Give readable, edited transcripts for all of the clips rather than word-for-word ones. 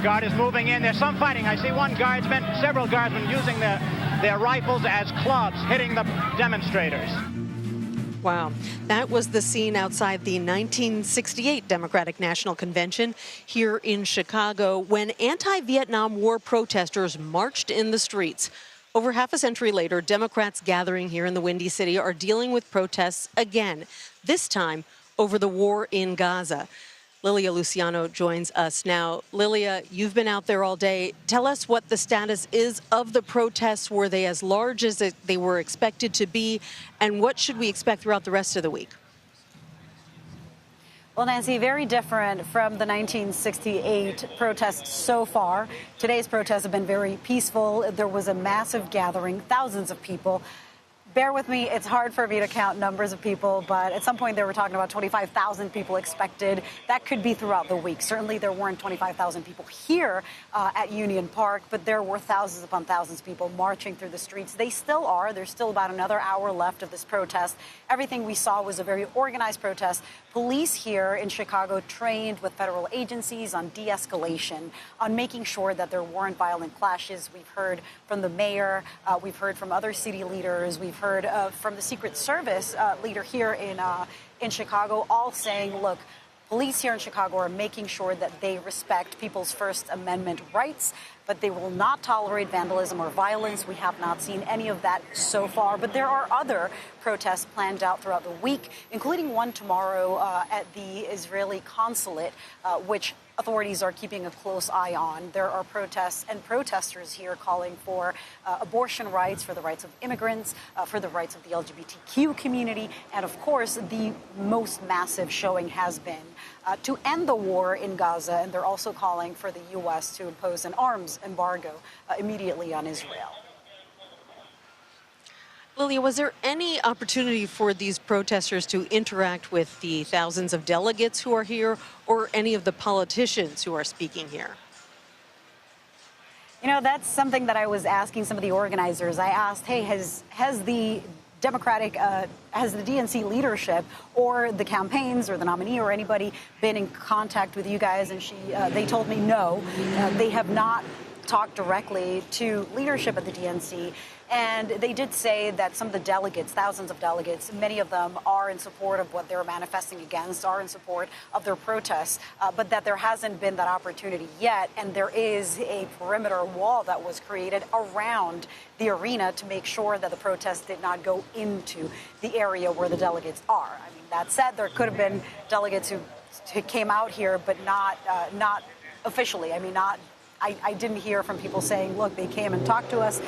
The guard is moving in. There's some fighting. I see several guardsmen using their rifles as clubs, hitting the demonstrators. Wow. That was the scene outside the 1968 Democratic National Convention here in Chicago when anti-Vietnam War protesters marched in the streets. Over half a century later, Democrats gathering here in the Windy City are dealing with protests again, this time over the war in Gaza. Lilia Luciano joins us now. Lilia, you've been out there all day. Tell us what the status is of the protests. Were they as large as they were expected to be? And what should we expect throughout the rest of the week? Well, Nancy, very different from the 1968 protests so far. Today's protests have been very peaceful. There was a massive gathering, thousands of people. Bear with me, it's hard for me to count numbers of people, but at some point they were talking about 25,000 people expected. That could be throughout the week. Certainly there weren't 25,000 people here at Union Park, but there were thousands upon thousands of people marching through the streets. They still are. There's still about another hour left of this protest. Everything we saw was a very organized protest. Police here in Chicago trained with federal agencies on de-escalation, on making sure that there weren't violent clashes. We've heard from the mayor, we've heard from other city leaders, we've heard from the Secret Service leader here in Chicago, all saying, look, police here in Chicago are making sure that they respect people's First Amendment rights, but they will not tolerate vandalism or violence. We have not seen any of that so far, but there are other protests planned out throughout the week, including one tomorrow at the Israeli consulate, which authorities are keeping a close eye on. There are protests and protesters here calling for abortion rights, for the rights of immigrants, for the rights of the LGBTQ community, and of course, the most massive showing has been to end the war in Gaza, and they're also calling for the U.S. to impose an arms embargo immediately on Israel. Lilia, was there any opportunity for these protesters to interact with the thousands of delegates who are here or any of the politicians who are speaking here? You know, that's something that I was asking some of the organizers. I asked, hey, has the has the DNC leadership or the campaigns or the nominee or anybody been in contact with you guys? And they told me no, they have not talked directly to leadership at the DNC. And they did say that some of the delegates, thousands of delegates, many of them are in support of what they're manifesting against, are in support of their protests, but that there hasn't been that opportunity yet. And there is a perimeter wall that was created around the arena to make sure that the protests did not go into the area where the delegates are. I mean, that said, there could have been delegates who came out here, but not officially. I mean, I didn't hear from people saying, look, they came and talked to us,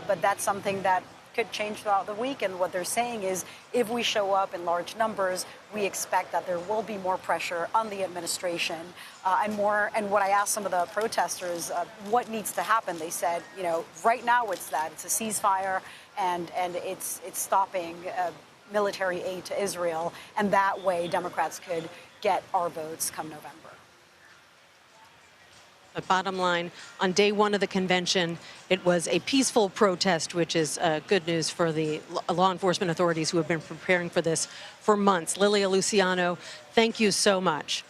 but that's something that could change throughout the week. And what they're saying is if we show up in large numbers, we expect that there will be more pressure on the administration and what I asked some of the protesters, what needs to happen? They said, you know, right now it's a ceasefire and it's stopping military aid to Israel. And that way Democrats could get our votes come November. But bottom line, on day one of the convention, it was a peaceful protest, which is good news for the law enforcement authorities who have been preparing for this for months. Lilia Luciano, thank you so much.